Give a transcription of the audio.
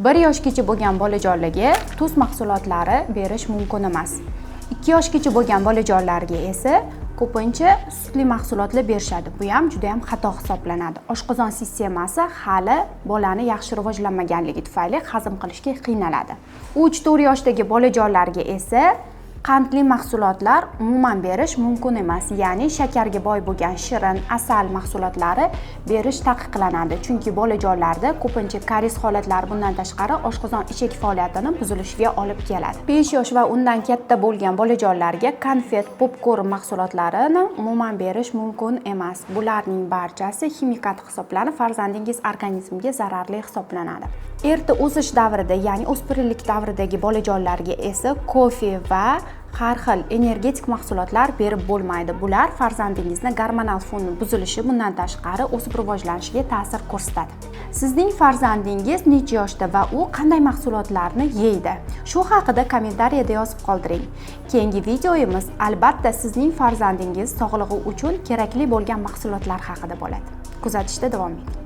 1 yoshgacha bo'lgan bolajonlarga tuz mahsulotlari berish mumkin emas. 2 yoshgacha bo'lgan bolajonlarga esa ko'pincha sutli mahsulotlar berishadi. Bu ham juda ham xato hisoblanadi. Oshqozon sistemasi hali bolani yaxshi rivojlanmaganligi tufayli hazm qilishga qiynaladi. 3-4 yoshdagi bolajonlarga esa qandli mahsulotlar umuman berish mumkin emas. Ya'ni shakarga boy bo'lgan shirin, asal mahsulotlari berish taqiqlanadi. Chunki bolajonlarda ko'pincha karies holatlari bundan tashqari oshqozon ichak faoliyatini buzilishiga olib keladi. 5 yosh va undan katta bo'lgan bolajonlarga konfet, popkorn mahsulotlarini umuman berish mumkin emas. Bularning barchasi ximikat hisoblanib, farzandingiz organizmiga zararli hisoblanadi. Erta o'sish davrida, ya'ni o'spirinlik davridagi bolajonlarga esa kofe va har xil energetik mahsulotlar berib bo'lmaydi. Bular farzandingizni gormonal foni buzilishi, bundan tashqari o'sib rivojlanishiga ta'sir ko'rsatadi. Sizning farzandingiz necha yoshda va u qanday mahsulotlarni yeydi? Shu haqida kommentariyada yozib qoldiring. Keyingi videomiz albatta sizning farzandingiz sog'lig'i uchun kerakli bo'lgan mahsulotlar haqida bo'ladi. Kuzatishda davom eting.